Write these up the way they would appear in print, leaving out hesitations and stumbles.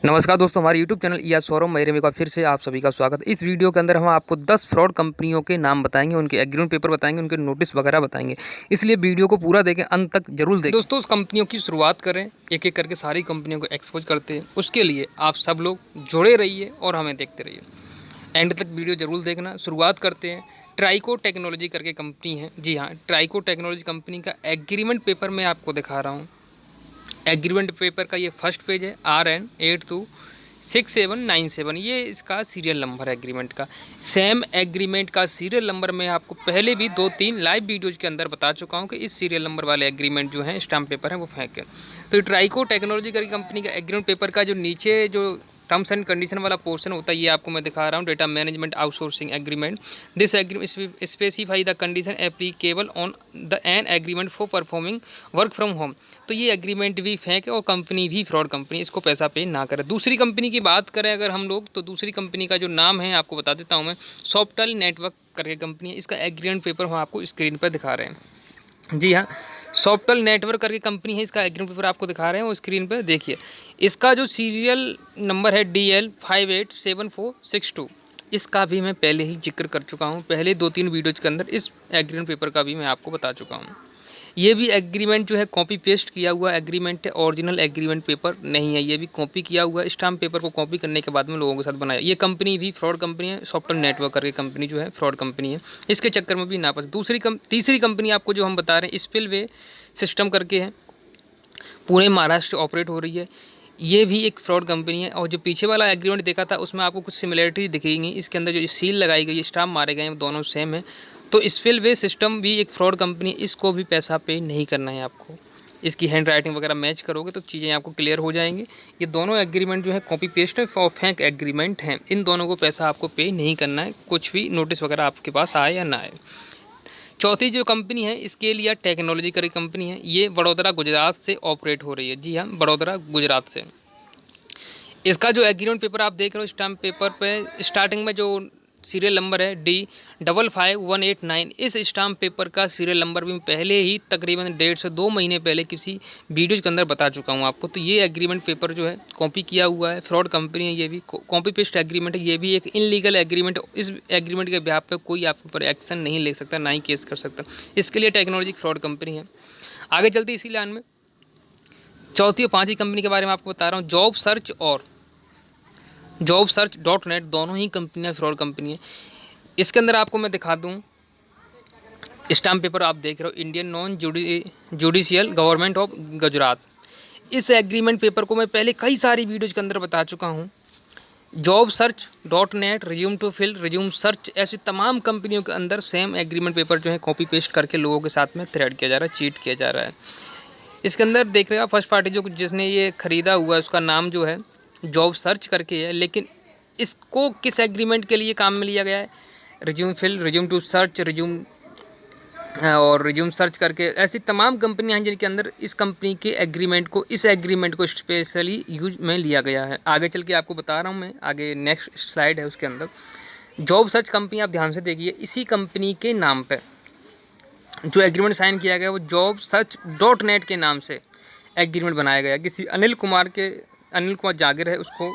नमस्कार दोस्तों, हमारे YouTube चैनल या शोरूम मेरे में का फिर से आप सभी का स्वागत है। इस वीडियो के अंदर हम आपको 10 फ्रॉड कंपनियों के नाम बताएंगे, उनके एग्रीमेंट पेपर बताएंगे, उनके नोटिस वगैरह बताएंगे। इसलिए वीडियो को पूरा देखें, अंत तक जरूर देखें। दोस्तों, उस कंपनियों की शुरुआत करें, एक एक करके सारी कंपनियों को एक्सपोज करते हैं। उसके लिए आप सब लोग जुड़े रहिए और हमें देखते रहिए, एंड तक वीडियो जरूर देखना। शुरुआत करते हैं। ट्राइको टेक्नोलॉजी करके कंपनी है। जी हाँ, ट्राइको टेक्नोलॉजी कंपनी का एग्रीमेंट पेपर मैं आपको दिखा रहा हूँ। एग्रीमेंट पेपर का ये फर्स्ट पेज है, RN826797। ये इसका सीरियल नंबर है एग्रीमेंट का। सेम एग्रीमेंट का सीरियल नंबर मैं आपको पहले भी 2-3 लाइव वीडियोज़ के अंदर बता चुका हूँ कि इस सीरियल नंबर वाले एग्रीमेंट जो है, स्टाम्प पेपर है, वो फेंक है। तो ट्राइको टेक्नोलॉजी की कंपनी का एग्रीमेंट पेपर का जो नीचे जो टर्म्स एंड कंडीशन वाला पोर्शन होता है, ये आपको मैं दिखा रहा हूँ। Data management outsourcing agreement. This agreement specify the condition applicable on the an agreement for performing work from home. तो ये एग्रीमेंट भी फेंक है और कंपनी भी फ्रॉड कंपनी, इसको पैसा पे ना करे। दूसरी कंपनी की बात करें अगर हम लोग, तो दूसरी कंपनी का जो नाम है आपको बता देता हूँ मैं। सॉफ्टवेयर नेटवर्क करके कंपनी है। इसका एग्रीमेंट पेपर हम आपको स्क्रीन पर दिखा रहे हैं। जी हाँ, सॉफ्टवेयर नेटवर्क करके कंपनी है। इसका एग्रीमेंट पेपर आपको दिखा रहे हैं वो स्क्रीन पर देखिए। इसका जो सीरियल नंबर है DL587462, इसका भी मैं पहले ही जिक्र कर चुका हूँ। पहले 2-3 वीडियोज़ के अंदर इस एग्रीमेंट पेपर का भी मैं आपको बता चुका हूँ। ये भी एग्रीमेंट जो है कॉपी पेस्ट किया हुआ एग्रीमेंट है, ओरिजिनल एग्रीमेंट पेपर नहीं है। ये भी कॉपी किया हुआ है, स्टाम्प पेपर को कॉपी करने के बाद में लोगों के साथ बनाया। ये कंपनी भी फ्रॉड कंपनी है। सॉफ्टवेयर नेटवर्क करके कंपनी जो है फ्रॉड कंपनी है। इसके चक्कर में भी ना फंसे। तीसरी कंपनी आपको जो हम बता रहे हैं, स्पिलवे सिस्टम करके है, पुणे महाराष्ट्र ऑपरेट हो रही है। ये भी एक फ्रॉड कंपनी है। और जो पीछे वाला एग्रीमेंट देखा था उसमें आपको कुछ सिमिलरिटी दिखेगी। इसके अंदर जो सील लगाई गई है, स्टाम्प मारे गए हैं, दोनों सेम है। तो स्पिलवे सिस्टम भी एक फ्रॉड कंपनी है। इसको भी पैसा पे नहीं करना है आपको। इसकी हैंड राइटिंग वगैरह मैच करोगे तो चीज़ें आपको क्लियर हो जाएंगी। ये दोनों एग्रीमेंट जो है कॉपी पेस्ट है और फेंक एग्रीमेंट हैं। इन दोनों को पैसा आपको पे नहीं करना है, कुछ भी नोटिस वगैरह आपके पास आए या ना आए। चौथी जो कंपनी है, स्केलिया टेक्नोलॉजी करके कंपनी है। ये वडोदरा गुजरात से ऑपरेट हो रही है। जी हाँ, वडोदरा गुजरात से। इसका जो एग्रीमेंट पेपर आप देख रहे हो, स्टाम्प पेपर पे स्टार्टिंग में जो सीरियल नंबर है D55189, इस स्टाम्प पेपर का सीरियल नंबर भी पहले ही तकरीबन 1.5 से 2 महीने पहले किसी वीडियोज़ के अंदर बता चुका हूँ आपको। तो ये एग्रीमेंट पेपर जो है कॉपी किया हुआ है, फ्रॉड कंपनी है। ये भी कॉपी पेस्ट एग्रीमेंट है। ये भी एक इनलीगल एग्रीमेंट है। इस एग्रीमेंट के बिहाफ पे कोई आपके ऊपर एक्शन नहीं ले सकता, ना ही केस कर सकता। इसके लिए टेक्नोलॉजी फ्रॉड कंपनी है। आगे चलते इसी लाइन में चौथी और पाँचवीं कंपनी के बारे में आपको बता रहा हूँ। JobSearch.net दोनों ही कंपनियां फ्रॉड कंपनी है। इसके अंदर आपको मैं दिखा दूं, स्टाम्प पेपर आप देख रहे हो, Indian non judicial government of Gujarat. इस एग्रीमेंट पेपर को मैं पहले कई सारी वीडियोज़ के अंदर बता चुका हूं। JobSearch.net, resume to fill, resume search, ऐसी तमाम कंपनियों के अंदर सेम एग्रीमेंट पेपर जो है कॉपी पेस्ट करके लोगों के साथ में थ्रेड किया जा रहा है, चीट किया जा रहा है। इसके अंदर देख रहे हो फर्स्ट पार्टी जो जिसने ये ख़रीदा हुआ है, उसका नाम जो है जॉब सर्च करके है। लेकिन इसको किस एग्रीमेंट के लिए काम में लिया गया है? Resume fill, resume to search, resume search करके ऐसी तमाम कंपनियां हैं जिनके अंदर इस कंपनी के एग्रीमेंट को स्पेशली यूज में लिया गया है। आगे चल के आपको बता रहा हूं मैं, आगे नेक्स्ट स्लाइड है उसके अंदर। जॉब सर्च कंपनी आप ध्यान से देखिए, इसी कंपनी के नाम पर जो एग्रीमेंट साइन किया गया वो JobSearch.net के नाम से एग्रीमेंट बनाया गया। किसी अनिल कुमार जागिर है, उसको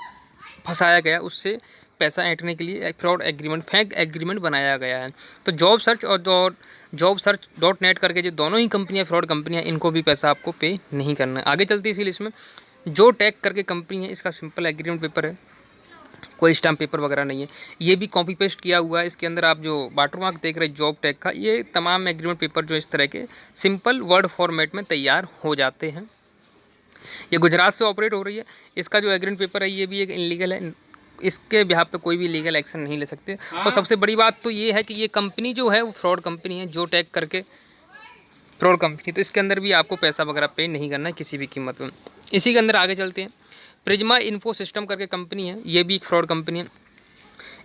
फंसाया गया, उससे पैसा ऐंठने के लिए एक फ्रॉड एग्रीमेंट, फेक एग्रीमेंट बनाया गया है। तो JobSearch करके जो दोनों ही कंपनियां फ्रॉड कंपनियां, इनको भी पैसा आपको पे नहीं करना है। आगे चलती है इसी लिस्ट में जो टेक करके कंपनी है। इसका सिंपल एग्रीमेंट पेपर है, कोई स्टाम्प पेपर वगैरह नहीं है। ये भी कॉपी पेस्ट किया हुआ है। इसके अंदर आप जो वाटरमार्क देख रहे हैं जॉब टेक का, ये तमाम एग्रीमेंट पेपर जो इस तरह के सिंपल वर्ड फॉर्मेट में तैयार हो जाते हैं। ये गुजरात से ऑपरेट हो रही है। इसका जो एग्रीमेंट पेपर है ये भी एक इनलीगल है। इसके बिहाफ पे कोई भी लीगल एक्शन नहीं ले सकते। और सबसे बड़ी बात तो ये है कि ये कंपनी जो है वो फ्रॉड कंपनी है, जो टेक करके फ्रॉड कंपनी। तो इसके अंदर भी आपको पैसा वगैरह पे नहीं करना है किसी भी कीमत में। इसी के अंदर आगे चलते हैं। प्रिज्मा इन्फो सिस्टम करके कंपनी है। ये भी एक फ्रॉड कंपनी है।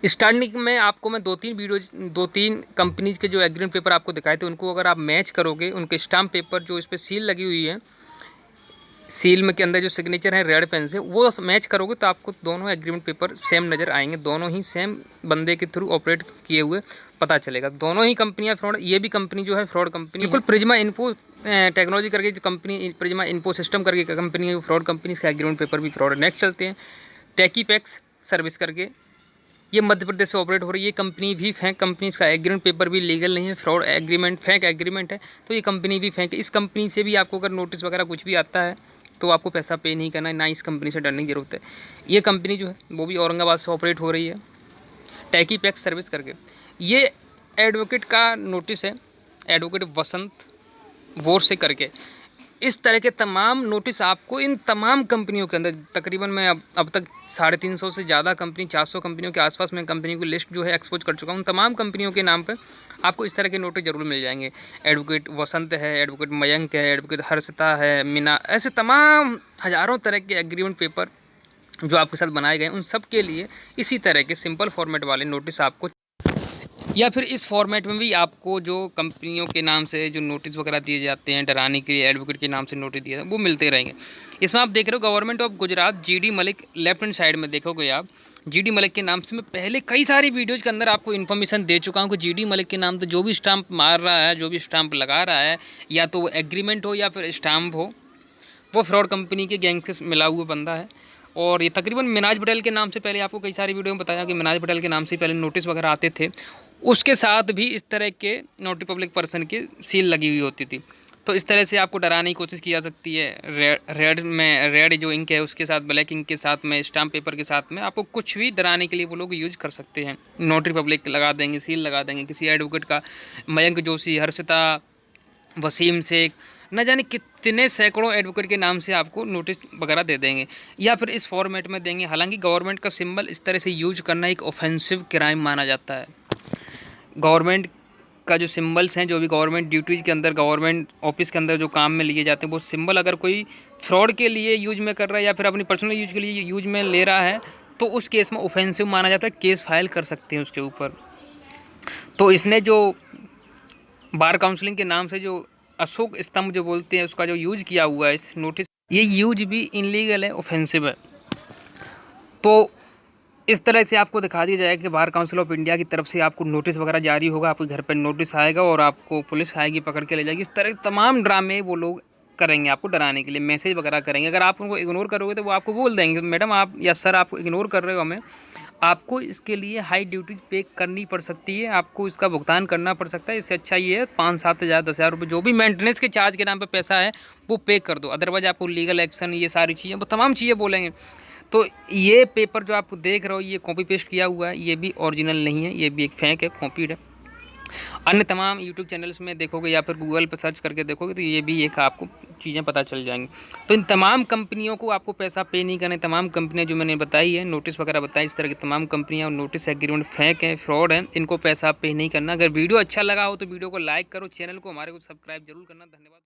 स्टार्टिंग में आपको मैं 2-3 कंपनीज के जो एग्रीमेंट पेपर आपको दिखाए थे, उनको अगर आप मैच करोगे, उनके स्टाम्प पेपर जो इस पर सील लगी हुई है, सील में के अंदर जो सिग्नेचर है रेड पेन से, वो मैच करोगे तो आपको दोनों एग्रीमेंट पेपर सेम नज़र आएंगे। दोनों ही सेम बंदे के थ्रू ऑपरेट किए हुए पता चलेगा। दोनों ही कंपनियां फ्रॉड, ये भी कंपनी जो है फ्रॉड कंपनी बिल्कुल। प्रिज्मा इन्फो टेक्नोलॉजी करके जो कंपनी, प्रिज्मा इन्फो सिस्टम करके कंपनी है, फ्रॉड कंपनी, इसका एग्रीमेंट पेपर भी फ्रॉड है। नेक्स्ट चलते हैं टेकीपैक्स सर्विस करके, ये मध्य प्रदेश से ऑपरेट हो रही है। ये कंपनी भी फेंक कंपनी, इसका एग्रीमेंट पेपर भी लीगल नहीं है, फ्रॉड एग्रीमेंट, फेंक एग्रीमेंट है। तो ये कंपनी भी फेंक है। इस कंपनी से भी आपको अगर नोटिस वगैरह कुछ भी आता है तो आपको पैसा पे नहीं करना है, ना इस कंपनी से डरने की जरूरत है। ये कंपनी जो है वो भी औरंगाबाद से ऑपरेट हो रही है, टेकीपैक्स सर्विस करके। ये एडवोकेट का नोटिस है, एडवोकेट वसंत वोर से करके। इस तरह के तमाम नोटिस आपको इन तमाम कंपनियों के अंदर, तकरीबन मैं अब तक 350 से ज़्यादा कंपनी, 400 कंपनियों के आसपास मैं कंपनियों की लिस्ट जो है एक्सपोज कर चुका हूँ। तमाम कंपनियों के नाम पे आपको इस तरह के नोटिस जरूर मिल जाएंगे। एडवोकेट वसंत है, एडवोकेट मयंक है, एडवोकेट हर्षिता है, मीना, ऐसे तमाम हज़ारों तरह के एग्रीमेंट पेपर जो आपके साथ बनाए गए, उन सब के लिए इसी तरह के सिंपल फॉर्मेट वाले नोटिस आपको, या फिर इस फॉर्मेट में भी आपको जो कंपनियों के नाम से जो नोटिस वगैरह दिए जाते हैं डराने के लिए, एडवोकेट के नाम से नोटिस दिए वो मिलते रहेंगे। इसमें आप देख रहे हो government of Gujarat, GD Malik, left hand side में देखोगे आप जीडी मलिक के नाम से। मैं पहले कई सारी वीडियोज़ के अंदर आपको इन्फॉर्मेशन दे चुका हूँ कि जीडी मलिक के नाम से जो भी स्टाम्प मार रहा है, जो भी स्टाम्प लगा रहा है, या तो वो एग्रीमेंट हो या फिर स्टाम्प हो, वो फ्रॉड कंपनी के गैंग से मिला हुआ बंदा है। और ये तकरीबन मिनाज पटेल के नाम से, पहले आपको कई सारी वीडियो में बताया कि मिनाज पटेल के नाम से पहले नोटिस वगैरह आते थे, उसके साथ भी इस तरह के नोट पब्लिक पर्सन की सील लगी हुई होती थी। तो इस तरह से आपको डराने की कोशिश की जा सकती है। रेड जो इंक है उसके साथ, ब्लैक इंक के साथ में, स्टाम्प पेपर के साथ में आपको कुछ भी डराने के लिए वो लोग यूज कर सकते हैं। नोटरी पब्लिक लगा देंगे, सील लगा देंगे किसी एडवोकेट का, मयंक जोशी, हर्षिता, वसीम शेख, न जाने कितने सैकड़ों एडवोकेट के नाम से आपको नोटिस वगैरह दे देंगे, या फिर इस फॉर्मेट में देंगे। हालांकि गवर्नमेंट का सिंबल इस तरह से यूज करना एक ऑफेंसिव क्राइम माना जाता है। गवर्नमेंट का जो सिंबल्स हैं, जो भी गवर्नमेंट ड्यूटीज़ के अंदर, गवर्नमेंट ऑफिस के अंदर जो काम में लिए जाते हैं, वो सिंबल अगर कोई फ्रॉड के लिए यूज में कर रहा है या फिर अपनी पर्सनल यूज के लिए यूज में ले रहा है, तो उस केस में ऑफेंसिव माना जाता है, केस फाइल कर सकते हैं उसके ऊपर। तो इसने जो बार काउंसलिंग के नाम से जो अशोक स्तंभ जो बोलते हैं, उसका जो यूज किया हुआ है इस नोटिस, ये यूज भी इनलीगल है, ऑफेंसिव है। तो इस तरह से आपको दिखा दिया जाएगा कि बार काउंसिल ऑफ इंडिया की तरफ से आपको नोटिस वगैरह जारी होगा, आपके घर पर नोटिस आएगा और आपको पुलिस आएगी, पकड़ के ले जाएगी। इस तरह के तमाम ड्रामे वो लोग करेंगे आपको डराने के लिए, मैसेज वगैरह करेंगे। अगर आप उनको इग्नोर करोगे तो वो आपको बोल देंगे, मैडम आप या सर आप इग्नोर कर रहे हो हमें, आपको इसके लिए हाई ड्यूटी पे करनी पड़ सकती है, आपको इसका भुगतान करना पड़ सकता है। इससे अच्छा ये है 5-7 हज़ार 10,000 रुपये जो भी मेंटेनेंस के चार्ज के नाम पे पैसा है वो पे कर दो, अदरवाइज आपको लीगल एक्शन, ये सारी चीज़ें, वो तमाम चीज़ें बोलेंगे। तो ये पेपर जो आप देख रहे हो, ये कॉपी पेस्ट किया हुआ है, ये भी ओरिजिनल नहीं है, ये भी एक फेक है, कॉपीड है। अन्य तमाम यूट्यूब चैनल्स में देखोगे या फिर गूगल पर सर्च करके देखोगे तो ये भी एक आपको चीज़ें पता चल जाएंगी। तो इन तमाम कंपनियों को आपको पैसा पे नहीं करना है। तमाम कंपनियां जो मैंने बताई है, नोटिस वगैरह बताई, इस तरह की तमाम कंपनियां और नोटिस एग्रीमेंट फेक है, फ्रॉड है, इनको पैसा पे नहीं करना। अगर वीडियो अच्छा लगा हो तो वीडियो को लाइक करो, चैनल को हमारे को सब्सक्राइब जरूर करना। धन्यवाद।